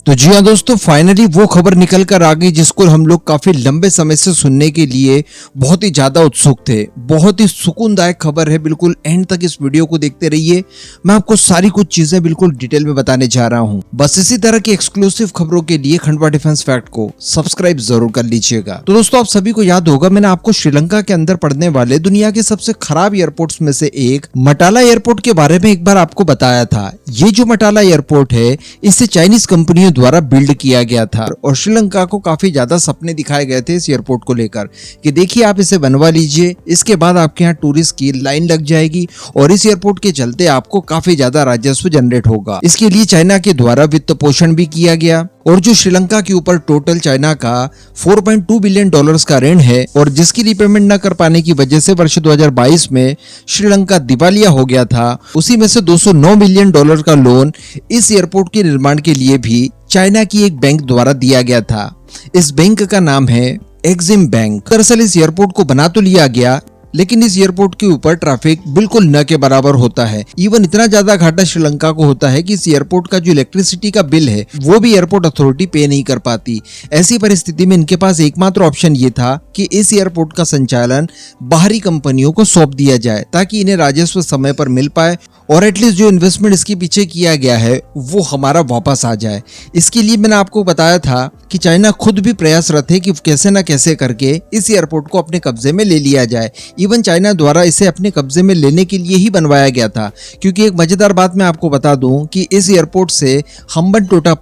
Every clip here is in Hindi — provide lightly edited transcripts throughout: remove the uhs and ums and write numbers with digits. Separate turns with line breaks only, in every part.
तो जी हाँ दोस्तों, फाइनली वो खबर निकल कर आ गई जिसको हम लोग काफी लंबे समय से सुनने के लिए बहुत ही ज्यादा उत्सुक थे। बहुत ही सुकूनदायक खबर है, बिल्कुल एंड तक इस वीडियो को देखते रहिए। मैं आपको सारी कुछ चीजें बिल्कुल डिटेल में बताने जा रहा हूँ। बस इसी तरह की एक्सक्लूसिव खबरों के लिए खंडवा डिफेंस फैक्ट को सब्सक्राइब जरूर कर लीजिएगा। तो दोस्तों, आप सभी को याद होगा, मैंने आपको श्रीलंका के अंदर पड़ने वाले दुनिया के सबसे खराब एयरपोर्ट्स में से एक मटाला एयरपोर्ट के बारे में एक बार आपको बताया था। ये जो मटाला एयरपोर्ट है, इसे चाइनीज कंपनियों द्वारा बिल्ड किया गया था और श्रीलंका को काफी ज्यादा सपने दिखाए गए थे इस एयरपोर्ट को लेकर कि देखिए आप इसे बनवा लीजिए, इसके बाद आपके यहाँ टूरिस्ट की लाइन लग जाएगी और इस एयरपोर्ट के चलते आपको काफी ज्यादा राजस्व जनरेट होगा। इसके लिए चाइना के द्वारा वित्त पोषण भी किया गया और जो श्रीलंका के ऊपर टोटल चाइना का 4.2 बिलियन डॉलर्स का ऋण है और जिसकी रीपेमेंट न कर पाने की वजह से वर्ष 2022 में श्रीलंका दिवालिया हो गया था, उसी में से 209 मिलियन डॉलर का लोन इस एयरपोर्ट के निर्माण के लिए भी चाइना की एक बैंक द्वारा दिया गया था। इस बैंक का नाम है एक्सिम बैंक। दरअसल इस एयरपोर्ट को बना तो लिया गया, लेकिन इस एयरपोर्ट के ऊपर ट्रैफिक बिल्कुल न के बराबर होता है। इवन इतना ज्यादा घाटा श्रीलंका को होता है कि इस एयरपोर्ट का जो इलेक्ट्रिसिटी का बिल है वो भी एयरपोर्ट अथॉरिटी पे नहीं कर पाती। ऐसी परिस्थिति में इनके पास एकमात्र ऑप्शन ये था कि इस एयरपोर्ट का संचालन बाहरी कंपनियों को सौंप दिया जाए ताकि इन्हें राजस्व समय पर मिल पाए और एटलीस्ट जो इन्वेस्टमेंट इसके पीछे किया गया है वो हमारा वापस आ जाए। इसके लिए मैंने आपको बताया था कि चाइना खुद भी प्रयासरत है कि कैसे न कैसे करके इस एयरपोर्ट को अपने कब्जे में ले लिया जाए। इवन चाइना द्वारा इसे अपने कब्जे में लेने के लिए ही बनवाया गया था, क्योंकि एक मजेदार बात मैं आपको बता दूं कि इस एयरपोर्ट से हम्बनटोटा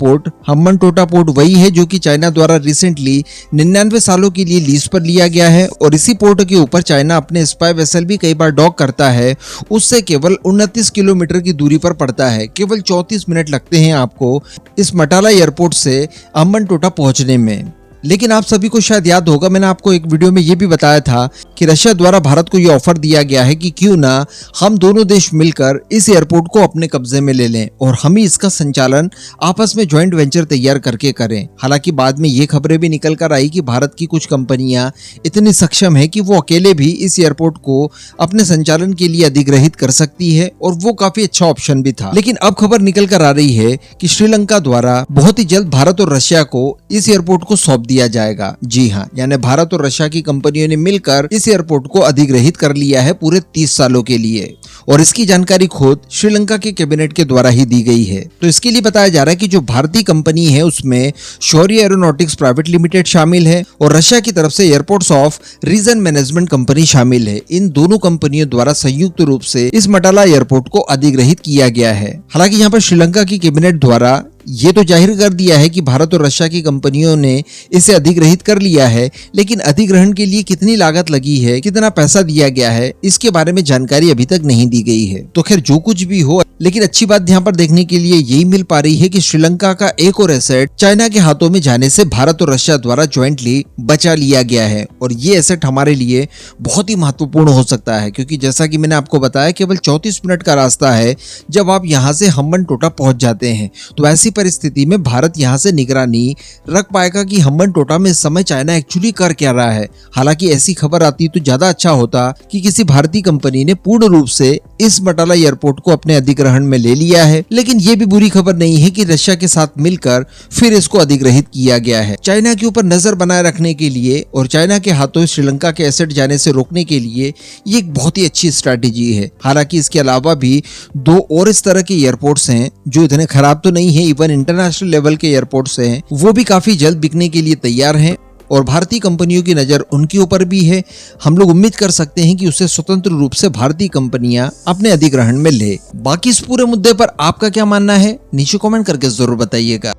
पोर्ट वही है जो कि चाइना द्वारा रिसेंटली 99 सालों के लिए लीज पर लिया गया है और इसी पोर्ट के ऊपर चाइना अपने स्पाई वेसल भी कई बार डॉक करता है। उससे केवल 29 किलोमीटर की दूरी पर पड़ता है। केवल 34 मिनट लगते हैं आपको इस मटाला एयरपोर्ट से हम्बनटोटा पहुंचने में। लेकिन आप सभी को शायद याद होगा, मैंने आपको एक वीडियो में ये भी बताया था कि रशिया द्वारा भारत को ये ऑफर दिया गया है कि क्यों ना हम दोनों देश मिलकर इस एयरपोर्ट को अपने कब्जे में ले लें और हम ही इसका संचालन आपस में जॉइंट वेंचर तैयार करके करें। हालांकि बाद में ये खबरें भी निकल कर आई कि भारत की कुछ कंपनियां इतनी सक्षम है कि वो अकेले भी इस एयरपोर्ट को अपने संचालन के लिए अधिग्रहित कर सकती है और वो काफी अच्छा ऑप्शन भी था। लेकिन अब खबर निकल कर आ रही है कि श्रीलंका द्वारा बहुत ही जल्द भारत और रशिया को इस एयरपोर्ट को सौंप दिया जाएगा। जी हाँ, यानी भारत और रशिया की कंपनियों ने मिलकर इस एयरपोर्ट को अधिग्रहित कर लिया है पूरे 30 सालों के लिए और इसकी जानकारी खुद श्रीलंका के कैबिनेट के द्वारा ही दी गई है। तो इसके लिए बताया जा रहा है कि जो भारतीय कंपनी है उसमें शौर्य एरोनॉटिक्स प्राइवेट लिमिटेड शामिल है और रशिया की तरफ से airports of region management company शामिल है। इन दोनों कंपनियों द्वारा संयुक्त रूप से इस मटाला एयरपोर्ट को अधिग्रहित किया गया है। हालांकि यहाँ पर श्रीलंका की कैबिनेट द्वारा ये तो जाहिर कर दिया है कि भारत और रशिया की कंपनियों ने इसे अधिग्रहित कर लिया है, लेकिन अधिग्रहण के लिए कितनी लागत लगी है, कितना पैसा दिया गया है, इसके बारे में जानकारी अभी तक नहीं दी गई है। तो खैर जो कुछ भी हो, लेकिन अच्छी बात यहाँ पर देखने के लिए यही मिल पा रही है कि श्रीलंका का एक और एसेट चाइना के हाथों में जाने से भारत और रशिया द्वारा ज्वाइंटली बचा लिया गया है और ये एसेट हमारे लिए बहुत ही महत्वपूर्ण हो सकता है, क्योंकि जैसा कि मैंने आपको बताया केवल 34 मिनट का रास्ता है जब आप यहाँ से हम्बनटोटा पहुंच जाते हैं। तो ऐसी परिस्थिति में भारत यहाँ से निगरानी रख पाएगा कि हम्बनटोटा में इस समय चाइना एक्चुअली कर क्या रहा है। हालांकि ऐसी खबर आती तो ज्यादा अच्छा होता कि किसी भारतीय कंपनी ने पूर्ण रूप से इस मटाला एयरपोर्ट को अपने अधिग्रहण में ले लिया है, लेकिन ये भी बुरी खबर नहीं है कि रशिया के साथ मिलकर फिर इसको अधिग्रहित किया गया है। चाइना के ऊपर नजर बनाए रखने के लिए और चाइना के हाथों श्रीलंका के एसेट जाने से रोकने के लिए ये एक बहुत ही अच्छी स्ट्रैटेजी है। हालांकि इसके अलावा भी 2 और इस तरह के एयरपोर्ट्स हैं जो इतने खराब तो नहीं है, इवन इंटरनेशनल लेवल के एयरपोर्ट्स हैं वो भी काफी जल्द बिकने के लिए तैयार हैं और भारतीय कंपनियों की नजर उनके ऊपर भी है। हम लोग उम्मीद कर सकते हैं कि उसे स्वतंत्र रूप से भारतीय कंपनियां अपने अधिग्रहण में ले। बाकी इस पूरे मुद्दे पर आपका क्या मानना है नीचे कमेंट करके जरूर बताइएगा।